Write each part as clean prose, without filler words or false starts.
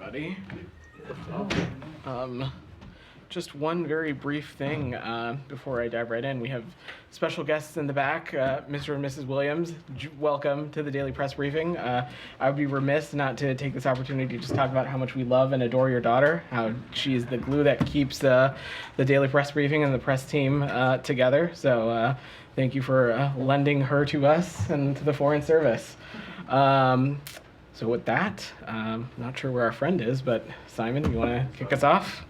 everybody. Just one very brief thing before I dive right in. We have special guests in the back, Mr. and Mrs. Williams. Welcome to the Daily Press Briefing. I would be remiss not to take this opportunity to just talk about how much we love and adore your daughter, how she is the glue that keeps the Daily Press Briefing and the press team together. So thank you for lending her to us and to the Foreign Service. So with that, not sure where our friend is, but Simon, you want to kick us off?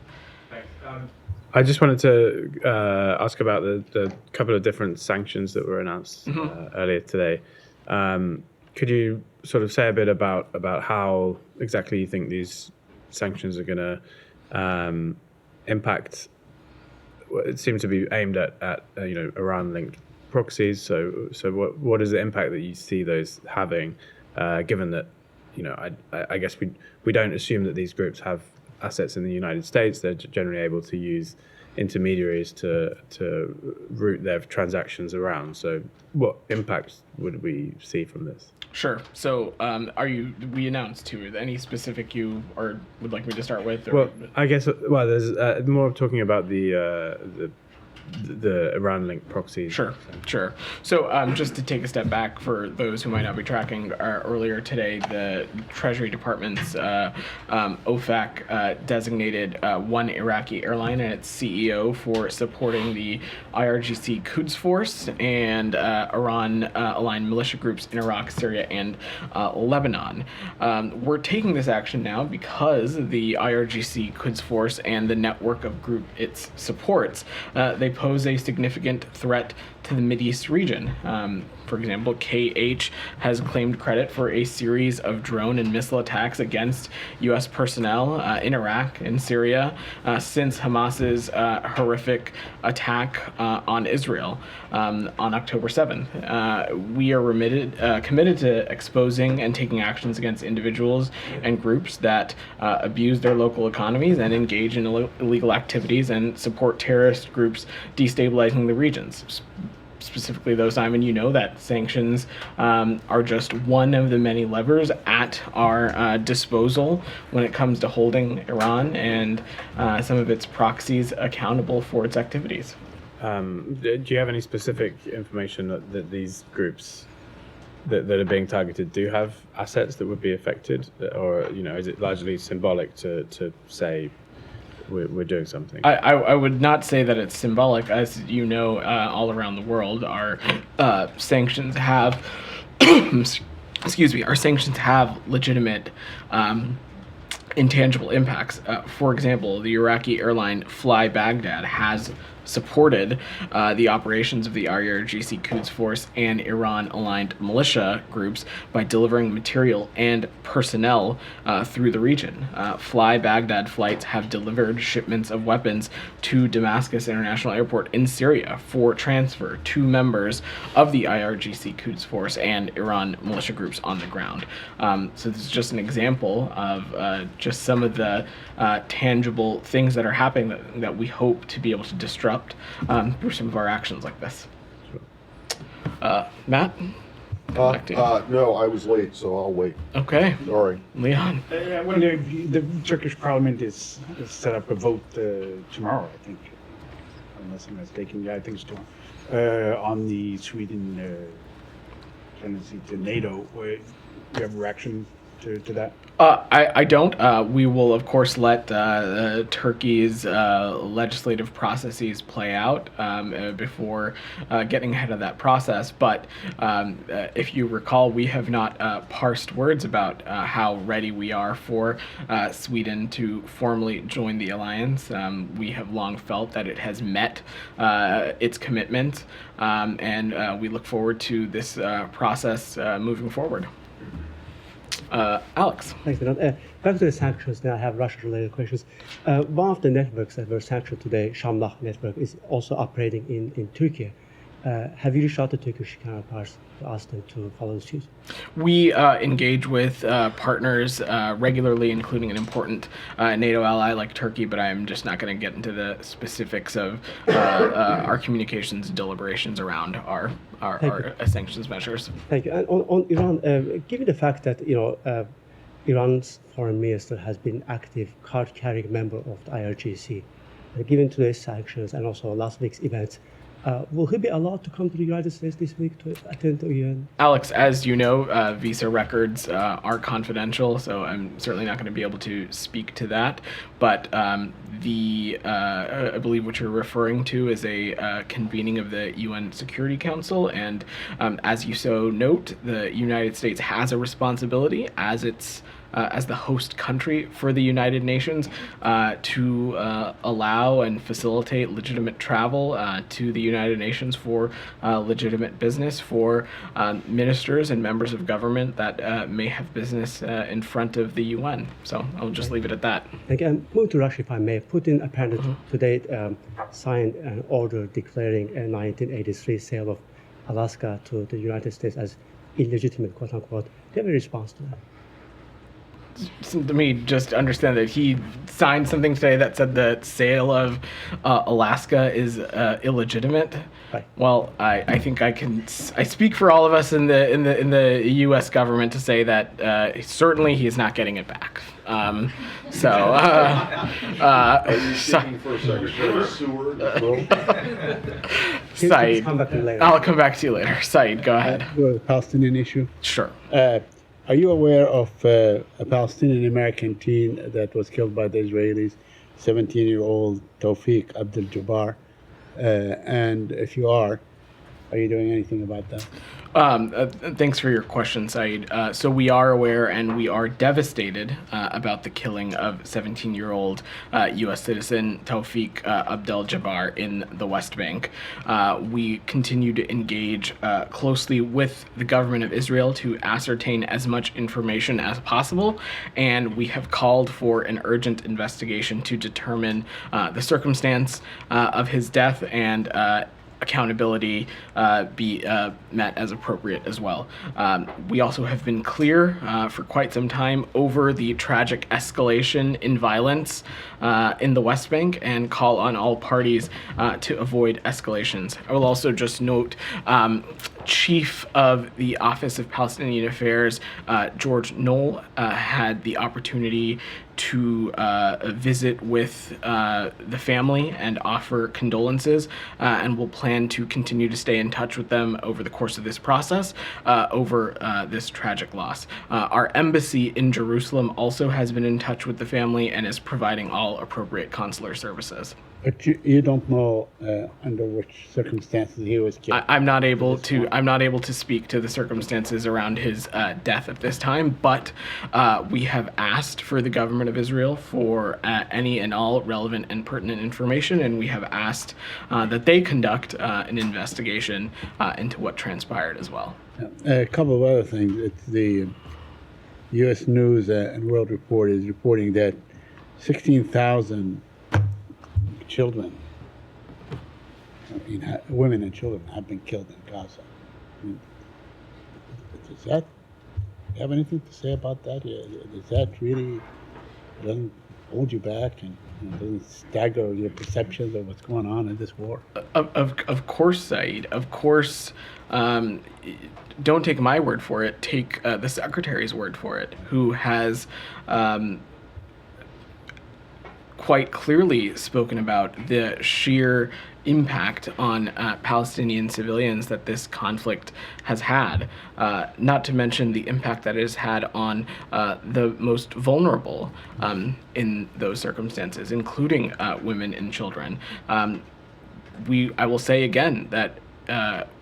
Thanks. I just wanted to ask about the couple of different sanctions that were announced earlier today. Could you sort of say a bit about how exactly you think these sanctions are going to impact? It seems to be aimed at Iran-linked proxies. So what is the impact that you see those having, given that I guess we don't assume that these groups have assets in the United States. They're generally able to use intermediaries to route their transactions around. So what impact would we see from this? Sure. So we announced too, any specific you would like me to start with? Or? Well, I guess, there's more talking about the Iran-linked proxies. Sure. So just to take a step back for those who might not be tracking, earlier today, the Treasury Department's OFAC designated one Iraqi airline and its CEO for supporting the IRGC Quds Force and Iran-aligned militia groups in Iraq, Syria, and Lebanon. We're taking this action now because the IRGC Quds Force and the network of group it supports, they pose a significant threat to the Mideast region. For example, KH has claimed credit for a series of drone and missile attacks against U.S. personnel in Iraq and Syria since Hamas's horrific attack on Israel on October 7th. We are committed to exposing and taking actions against individuals and groups that abuse their local economies and engage in illegal activities and support terrorist groups destabilizing the regions. Specifically, though, Simon, you know that sanctions are just one of the many levers at our disposal when it comes to holding Iran and some of its proxies accountable for its activities. Do you have any specific information that these groups that are being targeted do have assets that would be affected, or is it largely symbolic to say we're doing something? I would not say that it's symbolic. As you know, all around the world, our sanctions have, our sanctions have legitimate intangible impacts. For example, the Iraqi airline Fly Baghdad has supported the operations of the IRGC Quds Force and Iran-aligned militia groups by delivering material and personnel through the region. Fly Baghdad flights have delivered shipments of weapons to Damascus International Airport in Syria for transfer to members of the IRGC Quds Force and Iran militia groups on the ground. So this is just an example of just some of the tangible things that are happening that we hope to be able to disrupt through some of our actions like this. Matt? No, I was late, so I'll wait. Okay. Sorry. Leon? The Turkish parliament is set up a vote tomorrow, I think, unless I'm mistaken. Yeah, I think it's tomorrow, on the Sweden tendency to NATO. Do you have a reaction to that? I don't. We will, of course, let Turkey's legislative processes play out before getting ahead of that process. But if you recall, we have not parsed words about how ready we are for Sweden to formally join the alliance. We have long felt that it has met its commitment, and we look forward to this process moving forward. Alex. Thanks, Leon. Back to the sanctions, now I have Russia-related questions. One of the networks that were sanctioned today, Shamlah network, is also operating in Turkey. Have you reached out to Turkish counterparts to ask them to follow suit? We engage with partners regularly, including an important NATO ally like Turkey, but I'm just not going to get into the specifics of our communications and deliberations around our sanctions measures. Thank you. And on Iran, given the fact that Iran's foreign minister has been active card-carrying member of the IRGC. Given today's sanctions and also last week's events, will he be allowed to come to the United States this week to attend the UN? Alex, as you know, visa records are confidential, so I'm certainly not going to be able to speak to that. But I believe what you're referring to is a convening of the UN Security Council, and as you so note, the United States has a responsibility as the host country for the United Nations to allow and facilitate legitimate travel to the United Nations for legitimate business for ministers and members of government that may have business in front of the UN. So I'll just leave it at that. Again, moving to Russia, if I may, Putin apparently today signed an order declaring a 1983 sale of Alaska to the United States as illegitimate, quote unquote. Do you have a response to that? Let me just understand that he signed something today that said the sale of Alaska is illegitimate. Right. Well, I think I speak for all of us in the U.S. government to say that certainly he is not getting it back. Are you So, speaking for Secretary Seward? No? Saeed, Come back to you later. I'll come back to you later. Saeed, go ahead. The Palestinian issue. Sure. Are you aware of a Palestinian American teen that was killed by the Israelis, 17-year-old Tawfiq Abdul Jabbar? And if you are you doing anything about that? Thanks for your question, Saeed. So we are aware and we are devastated about the killing of 17-year-old U.S. citizen Tawfiq Abdul Jabbar in the West Bank. We continue to engage closely with the government of Israel to ascertain as much information as possible, and we have called for an urgent investigation to determine the circumstance of his death and accountability be met as appropriate as well. We also have been clear for quite some time over the tragic escalation in violence in the West Bank and call on all parties to avoid escalations. I will also just note Chief of the Office of Palestinian Affairs, George Knoll, had the opportunity to visit with the family and offer condolences, and will plan to continue to stay in touch with them over the course of this process over this tragic loss. Our embassy in Jerusalem also has been in touch with the family and is providing all appropriate consular services. But you don't know under which circumstances he was killed. I'm not able to speak to the circumstances around his death at this time, but we have asked for the government of Israel for any and all relevant and pertinent information, and we have asked that they conduct an investigation into what transpired as well. A couple of other things. It's the U.S. News and World Report is reporting that 16,000 children, women and children have been killed in Gaza. Does that have anything to say about that? Does that really doesn't hold you back and doesn't stagger your perceptions of what's going on in this war? Of course, Saeed. Of course. Don't take my word for it. Take the secretary's word for it, who has quite clearly spoken about the sheer impact on Palestinian civilians that this conflict has had, not to mention the impact that it has had on the most vulnerable in those circumstances, including women and children. I will say again that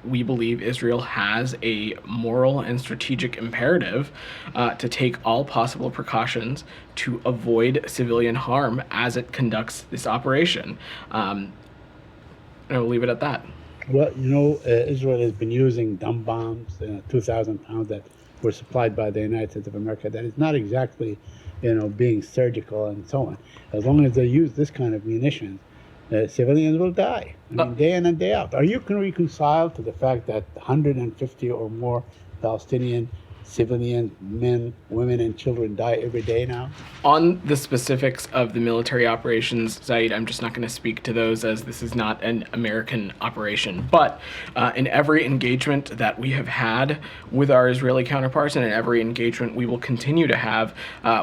we believe Israel has a moral and strategic imperative to take all possible precautions to avoid civilian harm as it conducts this operation. And I will leave it at that. Well, Israel has been using dumb bombs, 2,000 pounds that were supplied by the United States of America. That is not exactly, being surgical and so on. As long as they use this kind of munitions, civilians will die. Day in and day out. Are you reconciled to the fact that 150 or more Palestinian civilian men, women, and children die every day now? On the specifics of the military operations, Zaid, I'm just not going to speak to those as this is not an American operation. But in every engagement that we have had with our Israeli counterparts and in every engagement we will continue to have,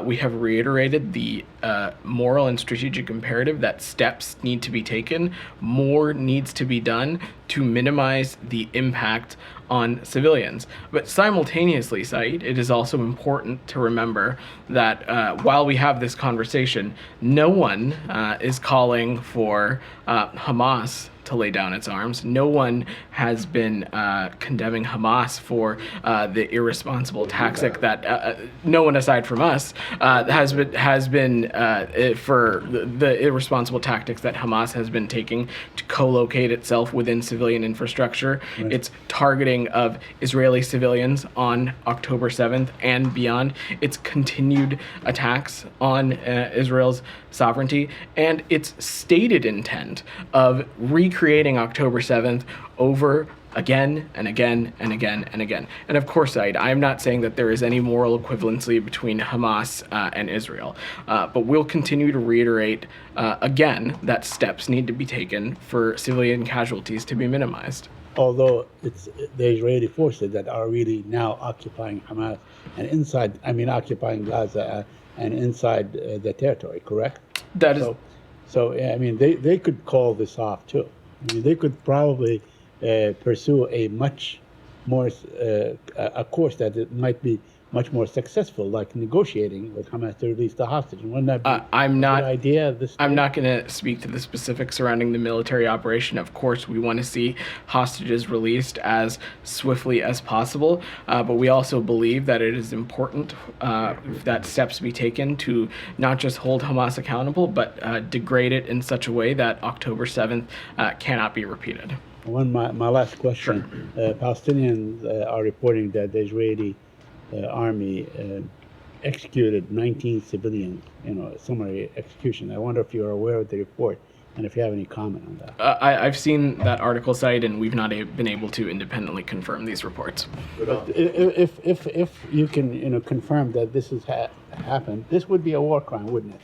we have reiterated the moral and strategic imperative that steps need to be taken, more needs to be done to minimize the impact on civilians. But simultaneously, Saeed, it is also important to remember that while we have this conversation, no one is calling for Hamas to lay down its arms. No one has been condemning Hamas for the irresponsible tactic that no one aside from us has been for the irresponsible tactics that Hamas has been taking to co-locate itself within civilian infrastructure. Right. Its targeting of Israeli civilians on October 7th and beyond. Its continued attacks on Israel's sovereignty and its stated intent of recreating October 7th over again and again and again and again. And of course, Said, I'm not saying that there is any moral equivalency between Hamas and Israel, but we'll continue to reiterate again that steps need to be taken for civilian casualties to be minimized. Although it's the Israeli forces that are really now occupying Hamas and occupying Gaza and inside the territory, correct? That is. So I mean, they could call this off too. I mean, they could probably pursue a much more a course that it might be much more successful, like negotiating with Hamas to release the hostage. And wouldn't that be a good idea? I'm not going to speak to the specifics surrounding the military operation. Of course, we want to see hostages released as swiftly as possible, but we also believe that it is important that steps be taken to not just hold Hamas accountable, but degrade it in such a way that October 7th cannot be repeated. My last question. Sure. Palestinians are reporting that the Israeli army executed 19 civilians, summary execution. I wonder if you're aware of the report and if you have any comment on that. I've seen that article cited, and we've not been able to independently confirm these reports. But if you can confirm that this has happened, this would be a war crime, wouldn't it?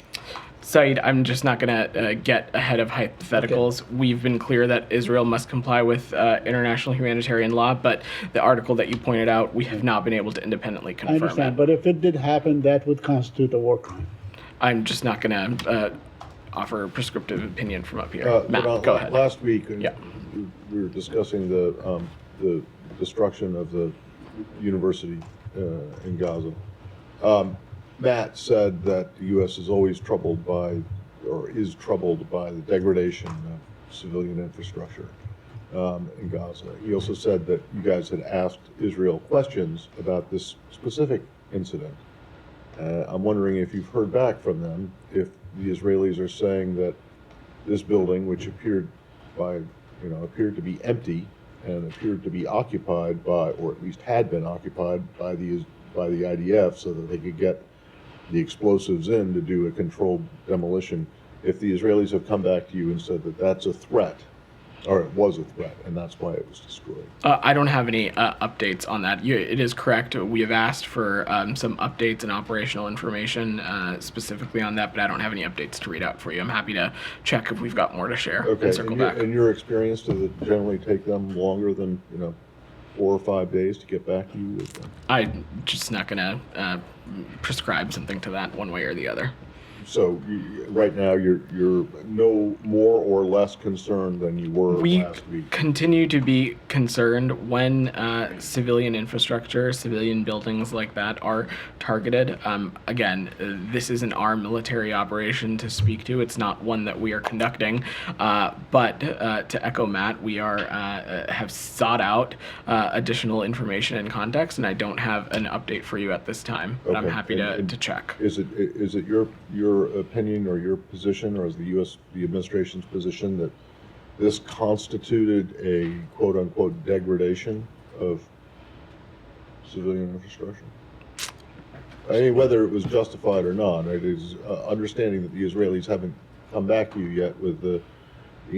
Said, I'm just not going to get ahead of hypotheticals. Okay. We've been clear that Israel must comply with international humanitarian law, but the article that you pointed out, we have not been able to independently confirm. I understand, but if it did happen, that would constitute a war crime. I'm just not going to offer a prescriptive opinion from up here. Matt, go ahead. Last week, we were discussing the destruction of the university in Gaza. Matt said that the U.S. is always troubled by the degradation of civilian infrastructure in Gaza. He also said that you guys had asked Israel questions about this specific incident. I'm wondering if you've heard back from them, if the Israelis are saying that this building, which appeared to be empty and appeared to be occupied by, or at least had been occupied by the IDF so that they could get the explosives in to do a controlled demolition, if the Israelis have come back to you and said that that's a threat, or it was a threat, and that's why it was destroyed. I don't have any updates on that. It is correct. We have asked for some updates and operational information specifically on that, but I don't have any updates to read out for you. I'm happy to check if we've got more to share and circle back. In your experience, does it generally take them longer than 4 or 5 days to get back to you with them? I'm just not going to prescribe something to that one way or the other. So right now you're no more or less concerned than you were last week. We continue to be concerned when civilian infrastructure, civilian buildings like that are targeted. Again, this isn't our military operation to speak to. It's not one that we are conducting. But to echo Matt, we have sought out additional information and context, and I don't have an update for you at this time. But I'm happy to check. Is it your opinion or your position, or is the administration's position, that this constituted a quote-unquote degradation of civilian infrastructure? I mean, whether it was justified or not, it is understanding that the Israelis haven't come back to you yet with the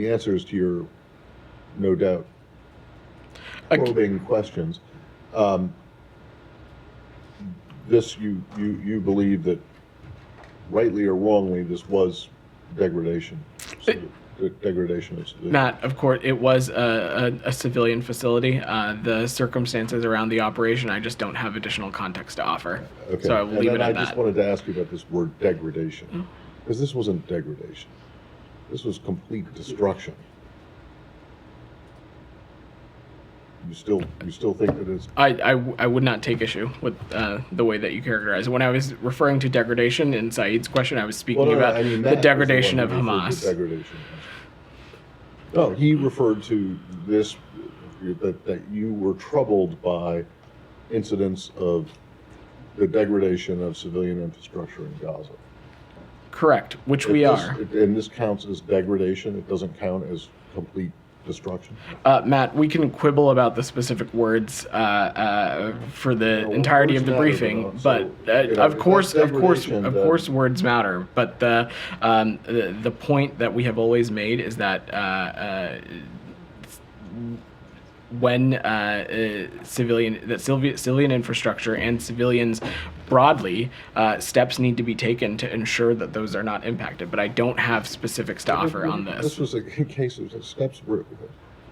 answers to your, no doubt, probing questions. this, you believe that rightly or wrongly, this was degradation. Degradation of civilians. Matt, of course, it was a civilian facility. The circumstances around the operation, I just don't have additional context to offer. Okay. So I will And leave then it at I that. just wanted to ask you about this word degradation, because this wasn't degradation. This was complete destruction. You still think that it's I would not take issue with the way that you characterize it. When I was referring to degradation in Saeed's question, I was speaking about I mean, the Matt was degradation one of who referred to Hamas. degradation. No, he referred to this, that you were troubled by incidents of the degradation of civilian infrastructure in Gaza. Correct, which we are. And this counts as degradation, it doesn't count as complete destruction? Matt, we can quibble about the specific words for the No, entirety of words the matter, briefing, though, but so, you know, of if course, that's of course, degradation, of then- course, words matter. But the point that we have always made is that when civilian infrastructure and civilians broadly, steps need to be taken to ensure that those are not impacted. But I don't have specifics to offer on This this. was a case of steps were,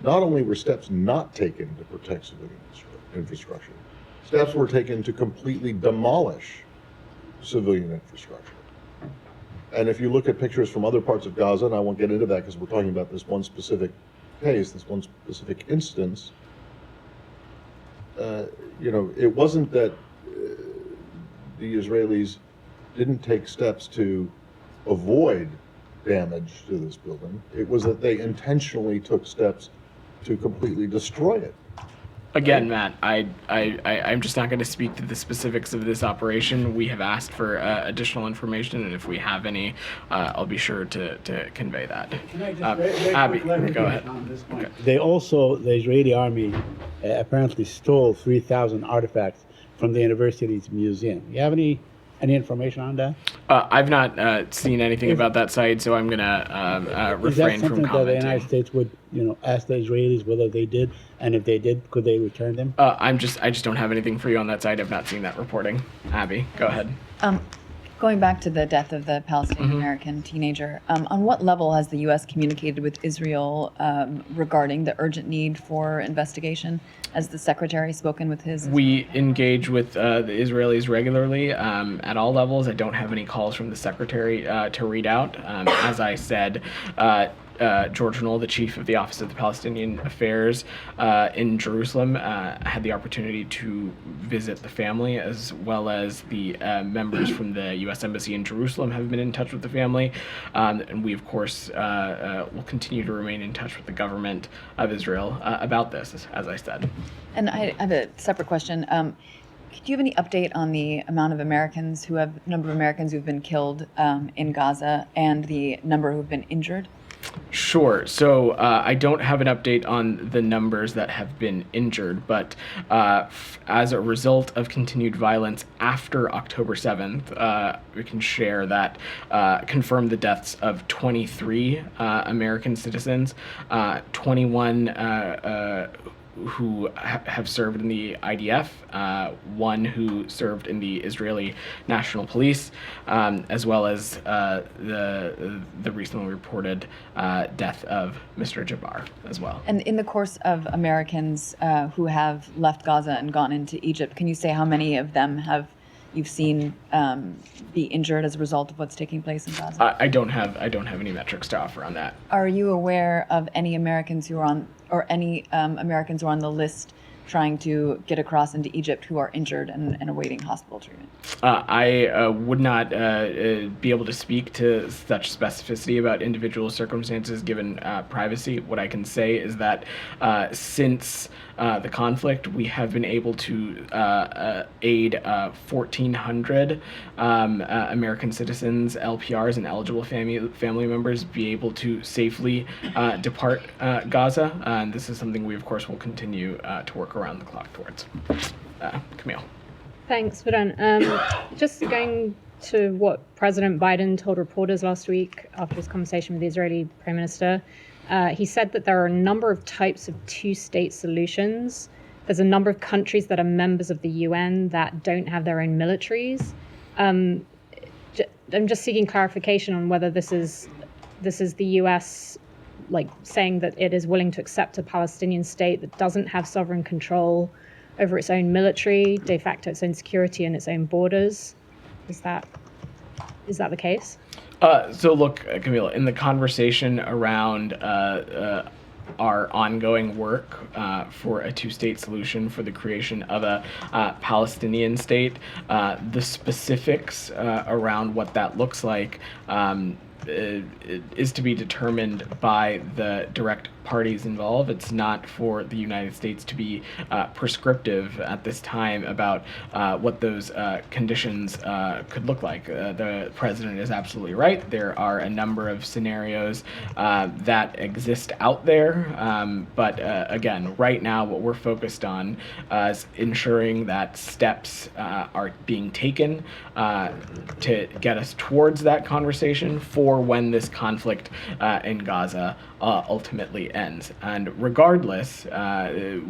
not only were steps not taken to protect civilian infrastructure, steps were taken to completely demolish civilian infrastructure. And if you look at pictures from other parts of Gaza, and I won't get into that because we're talking about this one specific case, this one specific instance, it wasn't that the Israelis didn't take steps to avoid damage to this building. It was that they intentionally took steps to completely destroy it. Again, Matt, I'm just not going to speak to the specifics of this operation. We have asked for additional information, and if we have any, I'll be sure to convey that. Can I just very Abby, quick clarification go ahead. on this point? They also, the Israeli army apparently stole 3,000 artifacts from the university's museum. You have any information on that? I've not seen anything about that site, so I'm going to Is that refrain from something that the United commenting. States would, ask the Israelis whether they did, and if they did, could they return them? I just don't have anything for you on that site. I've not seen that reporting. Abby, go ahead. Going back to the death of the Palestinian American teenager, on what level has the U.S. communicated with Israel regarding the urgent need for investigation? Has the secretary spoken with his? We engage with the Israelis regularly at all levels. I don't have any calls from the secretary to read out. As I said, George Knoll, the chief of the Office of the Palestinian Affairs in Jerusalem, had the opportunity to visit the family, as well as the members from the U.S. Embassy in Jerusalem have been in touch with the family. And we, of course, will continue to remain in touch with the government of Israel about this, as I said. And I have a separate question. Do you have any update on the number of Americans who've been killed in Gaza and the number who've been injured? Sure. So I don't have an update on the numbers that have been injured, but as a result of continued violence after October 7th, we can share that confirm the deaths of 23 American citizens, 21 who have served in the IDF, one who served in the Israeli National Police, as well as the recently reported death of Mr. Jabbar as well. And in the course of Americans who have left Gaza and gone into Egypt, can you say how many of them you've seen be injured as a result of what's taking place in Gaza? I don't have any metrics to offer on that. Are you aware of any Americans who are on, or any Americans who are on the list trying to get across into Egypt who are injured and awaiting hospital treatment? I would not be able to speak to such specificity about individual circumstances given privacy. What I can say is that since the conflict, we have been able to aid 1,400 American citizens, LPRs, and eligible family members be able to safely depart Gaza. And this is something we, of course, will continue to work around the clock towards. Camille. Thanks, Vedant. Just going to what President Biden told reporters last week after his conversation with the Israeli Prime Minister, he said that there are a number of types of two-state solutions there's a number of countries that are members of the UN that don't have their own militaries. I'm just seeking clarification on whether this is the US like saying that it is willing to accept a Palestinian state that doesn't have sovereign control over its own military, de facto its own security and its own borders. Is that the case? So look, Camille, in the conversation around our ongoing work for a two-state solution for the creation of a Palestinian state, the specifics around what that looks like is to be determined by the direct parties involved. It's not for the United States to be prescriptive at this time about what those conditions could look like. The president is absolutely right. There are a number of scenarios that exist out there, but again, right now what we're focused on is ensuring that steps are being taken to get us towards that conversation for when this conflict in Gaza ultimately ends. And regardless,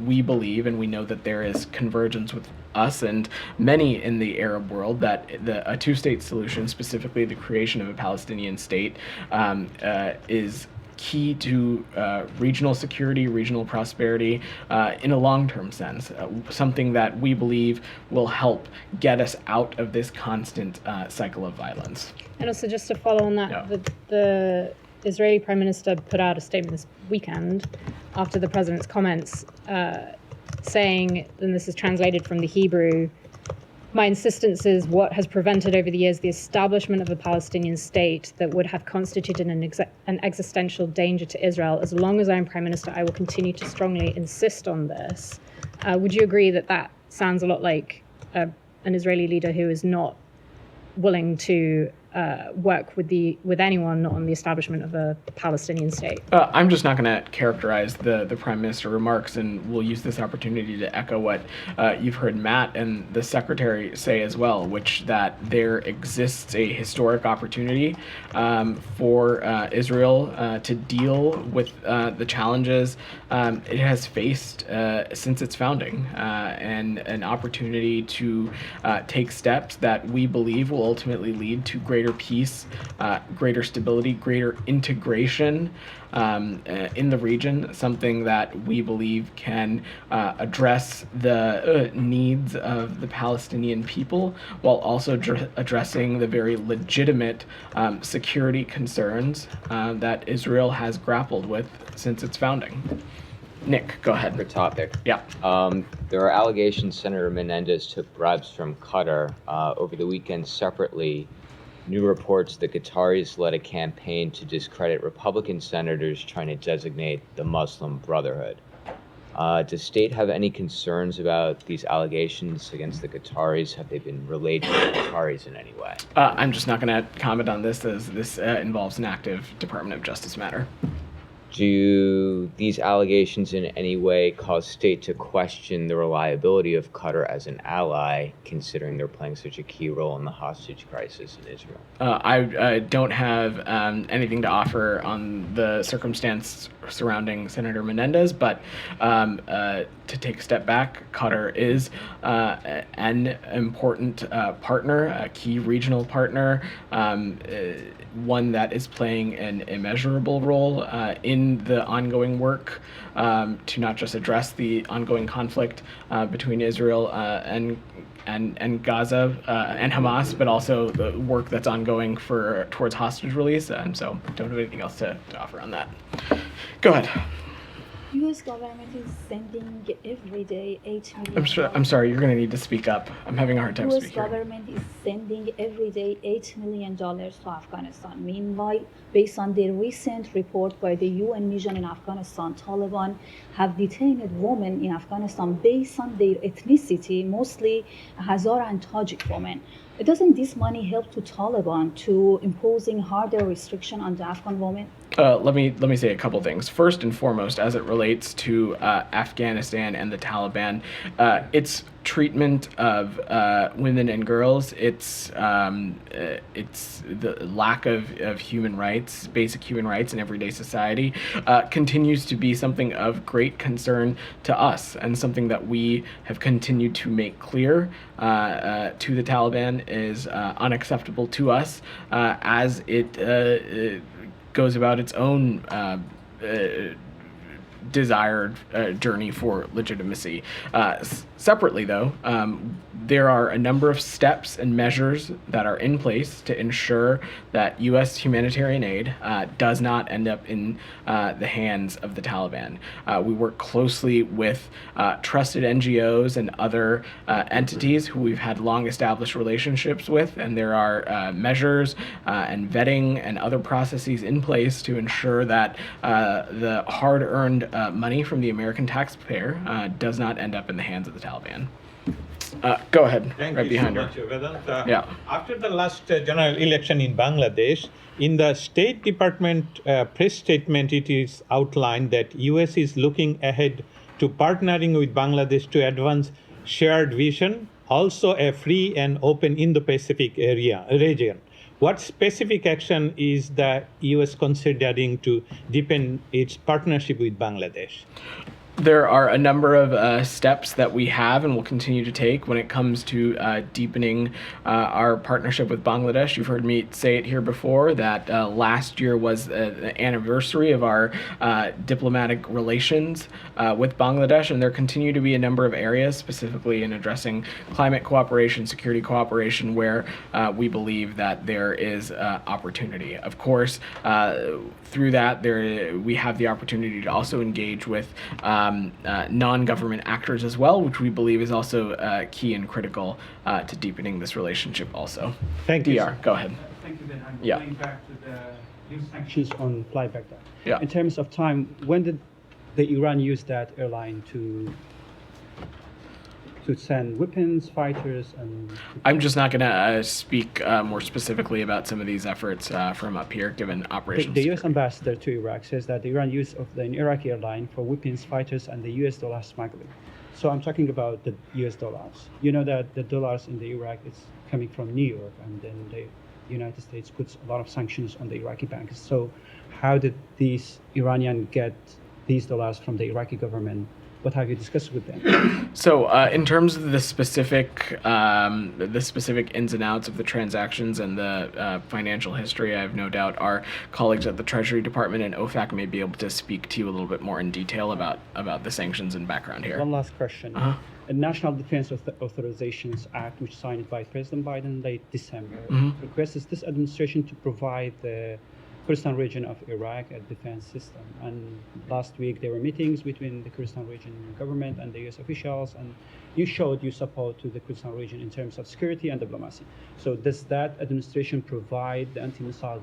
we believe and we know that there is convergence with us and many in the Arab world that a two-state solution, specifically the creation of a Palestinian state, is key to regional security, regional prosperity in a long-term sense, something that we believe will help get us out of this constant cycle of violence. And also just to follow on that, the Israeli Prime Minister put out a statement this weekend after the president's comments saying, and this is translated from the Hebrew, "My insistence is what has prevented over the years the establishment of a Palestinian state that would have constituted an existential danger to Israel. As long as I am Prime Minister, I will continue to strongly insist on this." Would you agree that that sounds a lot like an Israeli leader who is not willing to work with anyone on the establishment of a Palestinian state? I'm just not going to characterize the Prime Minister remarks, and we'll use this opportunity to echo what you've heard Matt and the Secretary say as well, which that there exists a historic opportunity for Israel to deal with the challenges it has faced since its founding, and an opportunity to take steps that we believe will ultimately lead to greater peace, greater stability, greater integration in the region, something that we believe can address the needs of the Palestinian people while also addressing the very legitimate security concerns that Israel has grappled with since its founding. Nick, go ahead. Separate topic. Yeah. There are allegations Senator Menendez took bribes from Qatar. Over the weekend, separately, new reports the Qataris led a campaign to discredit Republican senators trying to designate the Muslim Brotherhood. Does state have any concerns about these allegations against the Qataris? Have they been relayed to the Qataris in any way? I'm just not going to comment on this, as this involves an active Department of Justice matter. Do these allegations in any way cause state to question the reliability of Qatar as an ally, considering they're playing such a key role in the hostage crisis in Israel? I don't have anything to offer on the circumstance surrounding Senator Menendez, but to take a step back, Qatar is an important partner, a key regional partner, one that is playing an immeasurable role in the ongoing work to not just address the ongoing conflict between Israel and Gaza and Hamas, but also the work that's ongoing towards hostage release. And so don't have anything else to offer on that. Go ahead. U.S. government is sending every day $8 million. I'm sorry, you're going to need to speak up. I'm having a hard time U.S. speaking. government is sending every day $8 million to Afghanistan. Meanwhile, based on the recent report by the UN mission in Afghanistan, Taliban have detained women in Afghanistan based on their ethnicity, mostly Hazara and Tajik women. Doesn't this money help to Taliban to imposing harder restriction on the Afghan women? Let me say a couple things. First and foremost, as it relates to Afghanistan and the Taliban, it's treatment of women and girls, it's the lack of human rights, basic human rights in everyday society, continues to be something of great concern to us, and something that we have continued to make clear to the Taliban is unacceptable to us as it goes about its own desired journey for legitimacy. Separately, though, there are a number of steps and measures that are in place to ensure that U.S. humanitarian aid does not end up in the hands of the Taliban. We work closely with trusted NGOs and other entities who we've had long-established relationships with, and there are measures and vetting and other processes in place to ensure that the hard-earned money from the American taxpayer does not end up in the hands of the Taliban. Go ahead, Thank right you behind so her. much, Vedant. Yeah. After the last general election in Bangladesh, in the State Department press statement, it is outlined that U.S. is looking ahead to partnering with Bangladesh to advance shared vision, also a free and open Indo-Pacific region. What specific action is the U.S. considering to deepen its partnership with Bangladesh? There are a number of steps that we have and will continue to take when it comes to deepening our partnership with Bangladesh. You've heard me say it here before that last year was the anniversary of our diplomatic relations with Bangladesh, and there continue to be a number of areas, specifically in addressing climate cooperation, security cooperation, where we believe that there is opportunity. Of course, through that, we have the opportunity to also engage with non-government actors as well, which we believe is also key and critical to deepening this relationship also. Thank you, DR, go ahead. Thank you, Ben. I'm Yeah. going back to the new sanctions on Fly Baghdad. Yeah. In terms of time, when did the Iran use that airline to send weapons, fighters, and... I'm just not going to speak more specifically about some of these efforts from up here, given operations. The U.S. ambassador to Iraq says that the Iran use of the Iraqi airline for weapons, fighters, and the U.S. dollar smuggling. So I'm talking about the U.S. dollars. You know that the dollars in the Iraq is coming from New York, and then the United States puts a lot of sanctions on the Iraqi banks. So how did these Iranians get these dollars from the Iraqi government? What have you discussed with them? So, in terms of the specific ins and outs of the transactions and the financial history, I have no doubt our colleagues at the Treasury Department and OFAC may be able to speak to you a little bit more in detail about the sanctions and background here. One last question. The National Defense Authorizations Act, which signed by President Biden late December, requests this administration to provide the Kurdistan region of Iraq a defense system. And last week there were meetings between the Kurdistan region government and the U.S. officials, and you showed your support to the Kurdistan region in terms of security and diplomacy. So does that administration provide the anti-missile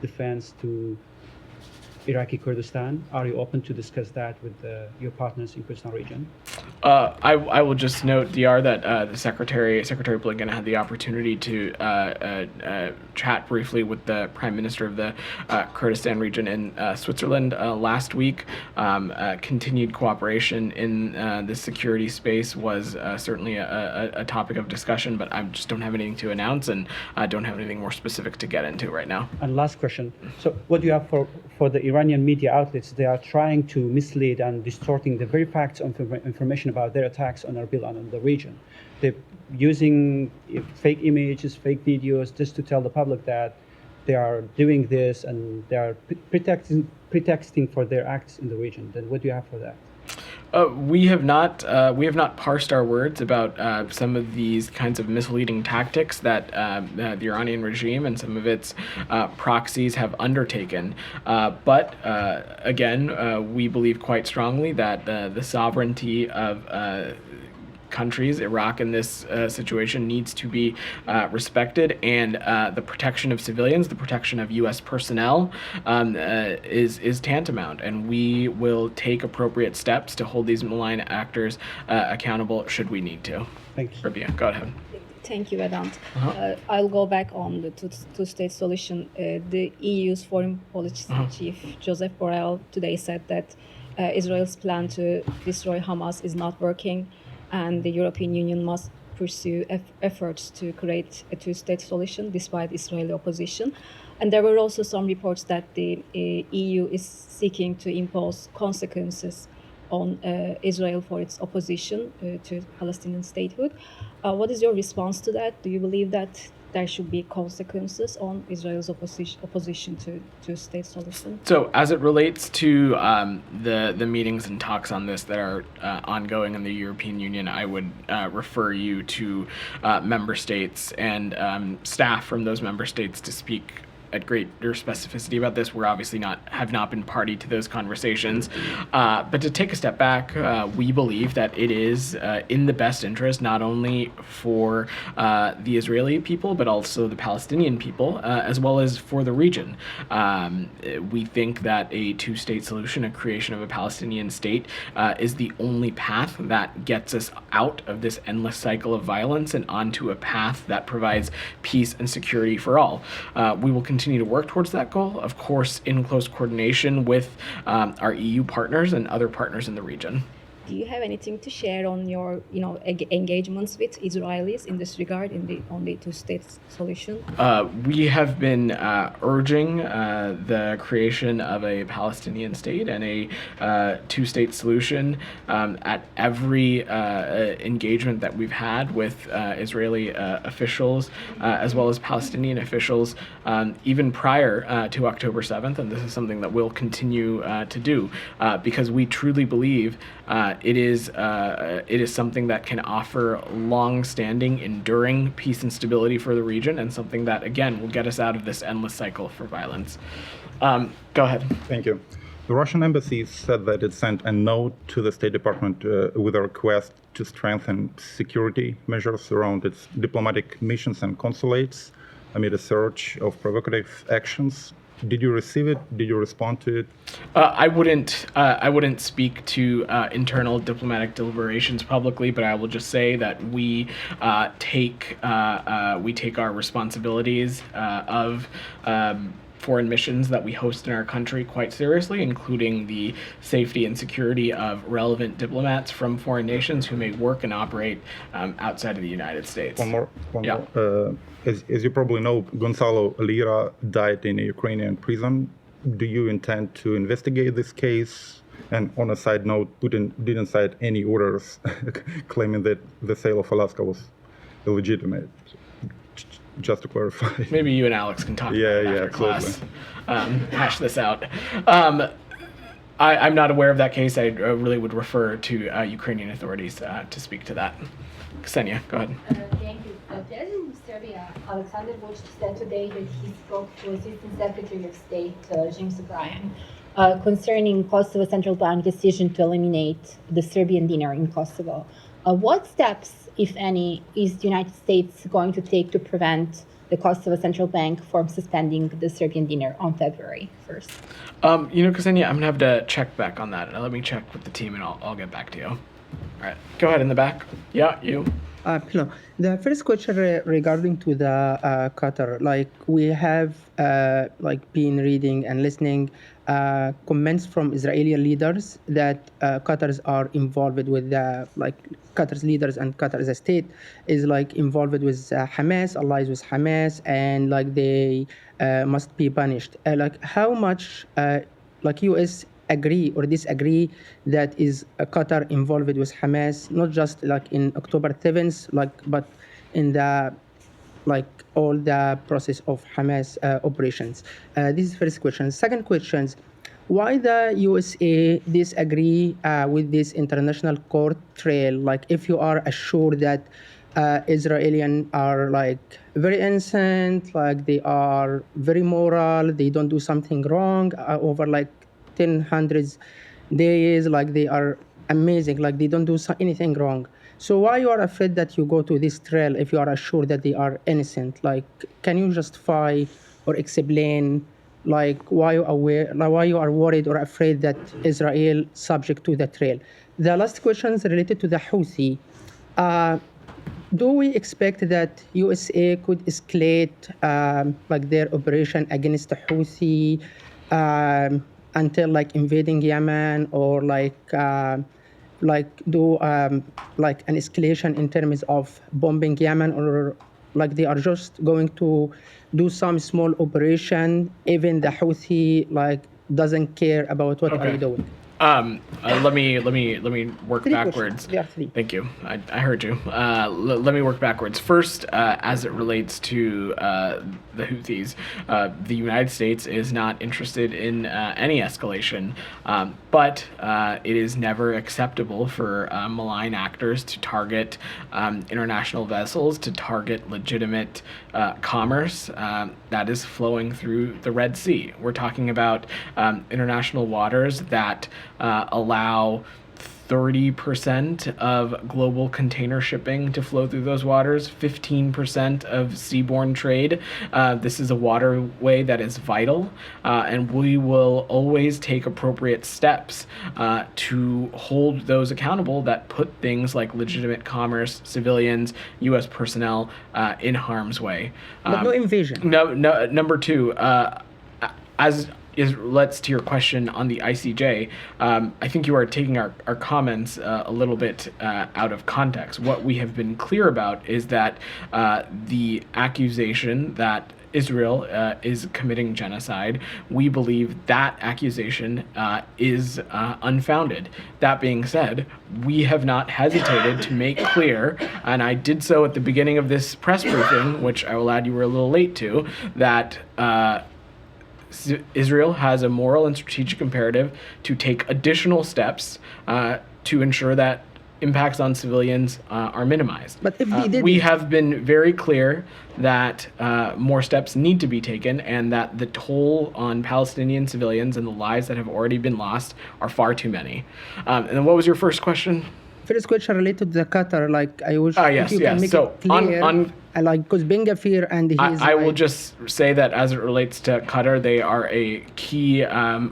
defense to Iraqi Kurdistan? Are you open to discuss that with your partners in Kurdistan region? I will just note, DR, that the Secretary Blinken had the opportunity to chat briefly with the Prime Minister of the Kurdistan region in Switzerland last week. Continued cooperation in the security space was certainly a topic of discussion, but I just don't have anything to announce, and I don't have anything more specific to get into right now. And last question. So what do you have for the Iranian media outlets? They are trying to mislead and distorting the very facts of information about their attacks on Erbil and on the region. They're using fake images, fake videos, just to tell the public that they are doing this and they are pretexting for their acts in the region. Then what do you have for that? We have not parsed our words about some of these kinds of misleading tactics that the Iranian regime and some of its proxies have undertaken. But again, we believe quite strongly that the sovereignty of countries, Iraq in this situation, needs to be respected, and the protection of civilians, the protection of U.S. personnel is tantamount, and we will take appropriate steps to hold these malign actors accountable should we need to. Thanks. Rabia, go ahead. Thank you, Vedant. I'll go back on the two-state solution. The EU's foreign policy chief, Joseph Borrell, today said that Israel's plan to destroy Hamas is not working. and the European Union must pursue efforts to create a two-state solution despite Israeli opposition. And there were also some reports that the EU is seeking to impose consequences on Israel for its opposition to Palestinian statehood. What is your response to that? Do you believe that there should be consequences on Israel's opposition to two-state solution? So, as it relates to the meetings and talks on this that are ongoing in the European Union, I would refer you to member states and staff from those member states to speak at greater specificity about this. We're obviously have not been party to those conversations, but to take a step back, we believe that it is in the best interest not only for the Israeli people but also the Palestinian people, as well as for the region. We think that a two-state solution, a creation of a Palestinian state, is the only path that gets us out of this endless cycle of violence and onto a path that provides peace and security for all. We will continue to work towards that goal, of course, in close coordination with our EU partners and other partners in the region. Do you have anything to share on your, engagements with Israelis in this regard, on the two-state solution? We have been urging the creation of a Palestinian state and a two-state solution at every engagement that we've had with Israeli officials as well as Palestinian officials, even prior to October 7th, and this is something that we'll continue to do because we truly believe it is something that can offer long-standing, enduring peace and stability for the region, and something that, again, will get us out of this endless cycle for violence. Go ahead. Thank you. The Russian embassy said that it sent a note to the State Department with a request to strengthen security measures around its diplomatic missions and consulates amid a surge of provocative actions. Did you receive it? Did you respond to it? I wouldn't speak to internal diplomatic deliberations publicly, but I will just say that we take our responsibilities of foreign missions that we host in our country quite seriously, including the safety and security of relevant diplomats from foreign nations who may work and operate outside of the United States. One more. As you probably know, Gonzalo Lira died in a Ukrainian prison. Do you intend to investigate this case? And on a side note, Putin didn't cite any orders claiming that the sale of Alaska was illegitimate. Just to clarify. Maybe you and Alex can talk about it after class. Hash this out. I'm not aware of that case. I really would refer to Ukrainian authorities to speak to that. Ksenia, go ahead. Thank you. President of Serbia, Alexander Vučić, said today that he spoke to Assistant Secretary of State James O'Brien concerning Kosovo Central Bank decision to eliminate the Serbian dinar in Kosovo. What steps, if any, is the United States going to take to prevent the Kosovo Central Bank from suspending the Serbian dinar on February 1st? Ksenia, I'm going to have to check back on that. Let me check with the team and I'll get back to you. All right. Go ahead in the back. Yeah, you. Hello. The first question regarding to the Qatar, we have been reading and listening comments from Israeli leaders that Qatars are involved with Qatar's leaders and Qatar as a state is involved with Hamas, allies with Hamas, and they must be punished. How much U.S. agree or disagree that is Qatar involved with Hamas, not just in October 7th, but in the all the process of Hamas operations. This is the first question. Second question, why the USA disagree with this international court trail? If you are assured that Israelis are very innocent, they are very moral, they don't do something wrong over 100 days, they are amazing, they don't do anything wrong. So why you are afraid that you go to this trail if you are assured that they are innocent? Can you justify or explain why you are worried or afraid that Israel subject to the trail? The last question is related to the Houthi. Do we expect that USA could escalate their operation against the Houthi until invading Yemen or like do like an escalation in terms of bombing Yemen, or like they are just going to do some small operation, even the Houthi like doesn't care about what are you doing? Let me work Three backwards. questions. There are three. Thank you. I heard you. Let me work backwards. First, as it relates to the Houthis, the United States is not interested in any escalation, but it is never acceptable for malign actors to target international vessels, to target legitimate commerce that is flowing through the Red Sea. We're talking about international waters that allow 30% of global container shipping to flow through those waters, 15% of seaborne trade. This is a waterway that is vital, and we will always take appropriate steps to hold those accountable that put things like legitimate commerce, civilians, U.S. personnel in harm's way. But no invasion. No. Number two, let's to your question on the ICJ. I think you are taking our comments a little bit out of context. What we have been clear about is that the accusation that Israel is committing genocide, we believe that accusation is unfounded. That being said, we have not hesitated to make clear, and I did so at the beginning of this press briefing, which I will add you were a little late to, that Israel has a moral and strategic imperative to take additional steps to ensure that impacts on civilians are minimized. But if they did, we have been very clear that more steps need to be taken, and that the toll on Palestinian civilians and the lives that have already been lost are far too many. And then what was your first question? First question related to the Qatar, like I wish Yes, if you can make so it clear, like because Ben Gvir and he's I will just say that as it relates to Qatar, they are a key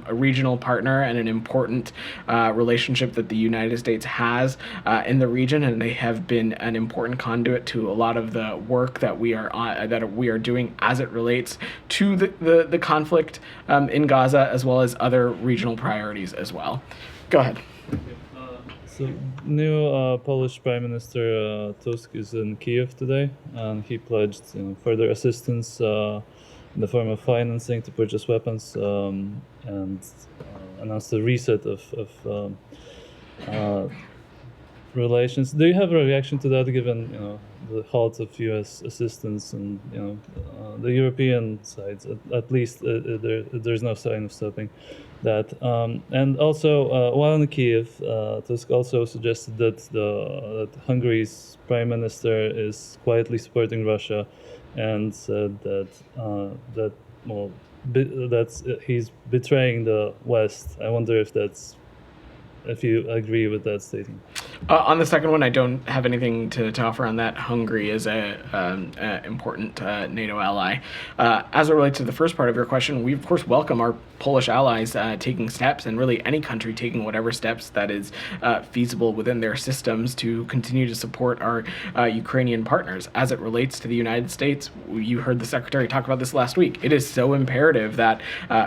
regional partner and an important relationship that the United States has in the region, and they have been an important conduit to a lot of the work that we are doing as it relates to the conflict in Gaza, as well as other regional priorities as well. Go ahead. So, new Polish Prime Minister Tusk is in Kiev today, and he pledged further assistance in the form of financing to purchase weapons, and announced a reset of relations. Do you have a reaction to that, given the halt of U.S. assistance and the European sides? At least there's no sign of stopping that. And also, while in Kiev, Tusk also suggested that Hungary's prime minister is quietly supporting Russia, and said that he's betraying the West. I wonder if you agree with that statement. On the second one, I don't have anything to offer on that. Hungary is a important NATO ally. As it relates to the first part of your question, we of course welcome our Polish allies taking steps, and really any country taking whatever steps that is feasible within their systems to continue to support our Ukrainian partners. As it relates to the United States, you heard the Secretary talk about this last week. It is so imperative that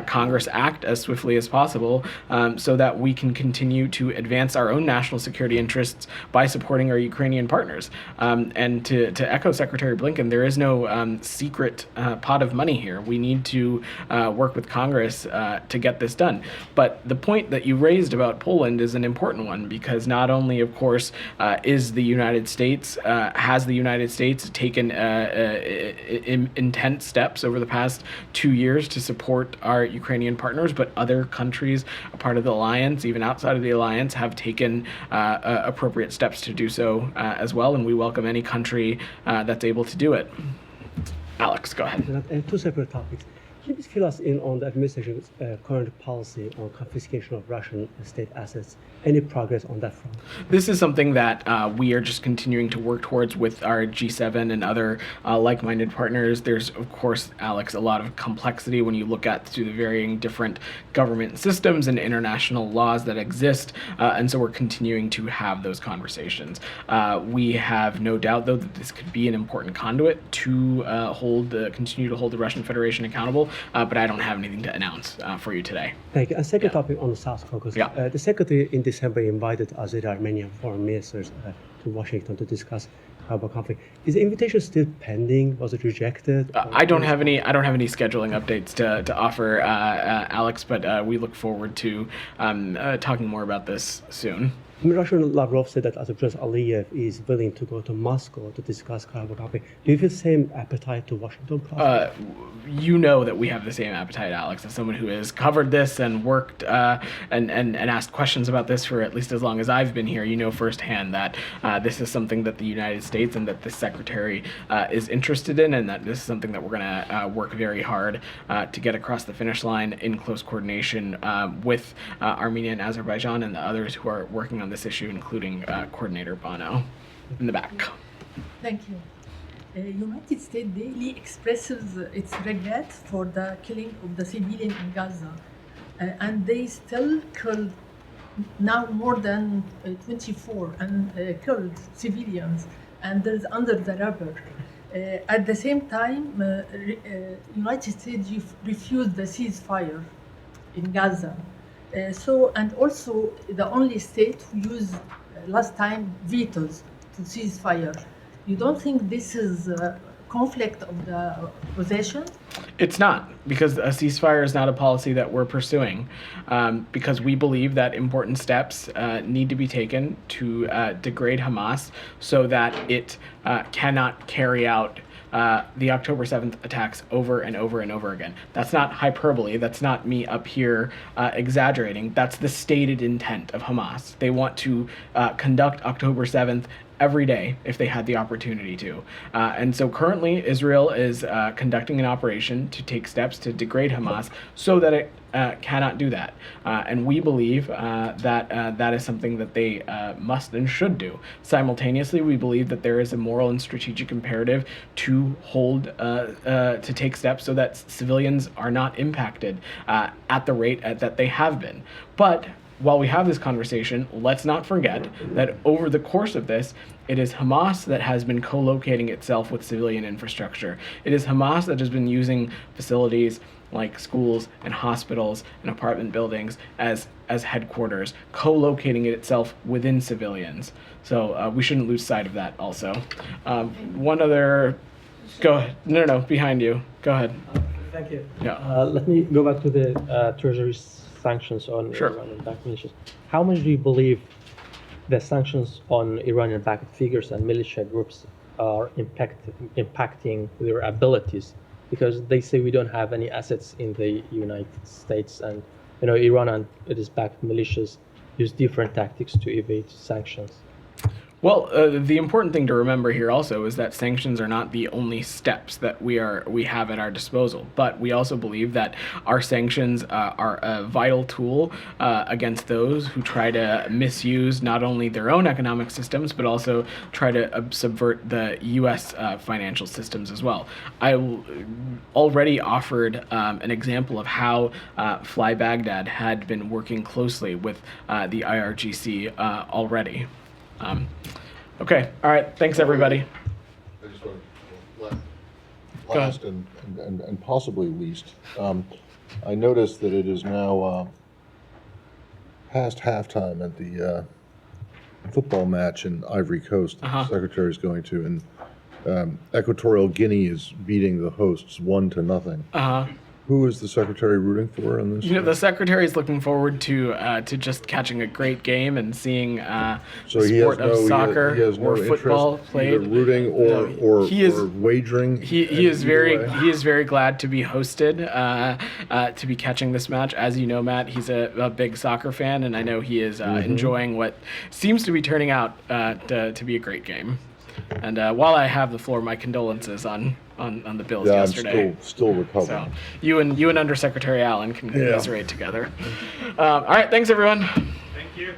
Congress act as swiftly as possible so that we can continue to advance our own national security interests by supporting our Ukrainian partners. And to echo Secretary Blinken, there is no secret pot of money here. We need to work with Congress to get this done. But the point that you raised about Poland is an important one, because not only, of course, has the United States taken intense steps over the past 2 years to support our Ukrainian partners, but other countries, a part of the alliance, even outside of the alliance, have taken appropriate steps to do so as well, and we welcome any country that's able to do it. Alex, go ahead. Two separate topics. Can you please fill us in on the administration's current policy on confiscation of Russian state assets? Any progress on that front? This is something that we are just continuing to work towards with our G7 and other like-minded partners. There's, of course, Alex, a lot of complexity when you look at through the varying different government systems and international laws that exist, and so we're continuing to have those conversations. We have no doubt, though, that this could be an important conduit to continue to hold the Russian Federation accountable. but I don't have anything to announce for you today. Thank you. A second topic on the South Caucasus. Yeah. The Secretary in December invited Azeri-Armenian foreign ministers to Washington to discuss Karabakh conflict. Is the invitation still pending? Was it rejected? I don't have any scheduling updates to offer, Alex, but we look forward to talking more about this soon. Russian Lavrov said that President Aliyev is willing to go to Moscow to discuss Karabakh conflict. Do you feel the same appetite to Washington? You know that we have the same appetite, Alex. As someone who has covered this and worked and asked questions about this for at least as long as I've been here, you know firsthand that this is something that the United States and that the Secretary is interested in, and that this is something that we're going to work very hard to get across the finish line in close coordination with Armenia and Azerbaijan and the others who are working on this issue, including Coordinator Bono in the back. Thank you. United States daily expresses its regret for the killing of the civilian in Gaza, and they still killed now more than 24 and killed civilians, and there's under the rubber. At the same time, United States refused the ceasefire in Gaza. And also the only state who used last time vetoes to ceasefire. You don't think this is a conflict of the position? It's not, because a ceasefire is not a policy that we're pursuing, because we believe that important steps need to be taken to degrade Hamas so that it cannot carry out the October 7th attacks over and over and over again. That's not hyperbole. That's not me up here exaggerating. That's the stated intent of Hamas. They want to conduct October 7th every day if they had the opportunity to. And so currently Israel is conducting an operation to take steps to degrade Hamas so that it cannot do that. And we believe that that is something that they must and should do. Simultaneously, we believe that there is a moral and strategic imperative to to take steps so that civilians are not impacted at the rate that they have been. But while we have this conversation, let's not forget that over the course of this, it is Hamas that has been co-locating itself with civilian infrastructure. It is Hamas that has been using facilities like schools and hospitals and apartment buildings as headquarters, co-locating itself within civilians. So we shouldn't lose sight of that also. One other, go ahead. No, behind you. Go ahead. Thank you. Yeah. Let me go back to the Treasury sanctions on Iranian-backed militias. How much do you believe the sanctions on Iranian-backed figures and militia groups are impacting their abilities? Because they say we don't have any assets in the United States, and Iran and its backed militias use different tactics to evade sanctions. Well, the important thing to remember here also is that sanctions are not the only steps that we have at our disposal, but we also believe that our sanctions are a vital tool against those who try to misuse not only their own economic systems, but also try to subvert the U.S. Financial systems as well. I already offered an example of how Fly Baghdad had been working closely with the IRGC already. Okay. All right. Thanks, everybody. I just want to last and possibly least. I noticed that it is now past halftime at the football match in Ivory Coast that the Secretary is going to, and Equatorial Guinea is beating the hosts 1-0. Who is the Secretary rooting for in this? The Secretary is looking forward to just catching a great game and seeing the sport of soccer or football played. Either rooting or wagering. He is very glad to be hosted, to be catching this match. As you know, Matt, he's a big soccer fan, and I know he is enjoying what seems to be turning out to be a great game. And while I have the floor, my condolences on the Bills yesterday. I'm still recovering. So you and Undersecretary Allen can commiserate together. All right, thanks everyone. Thank you.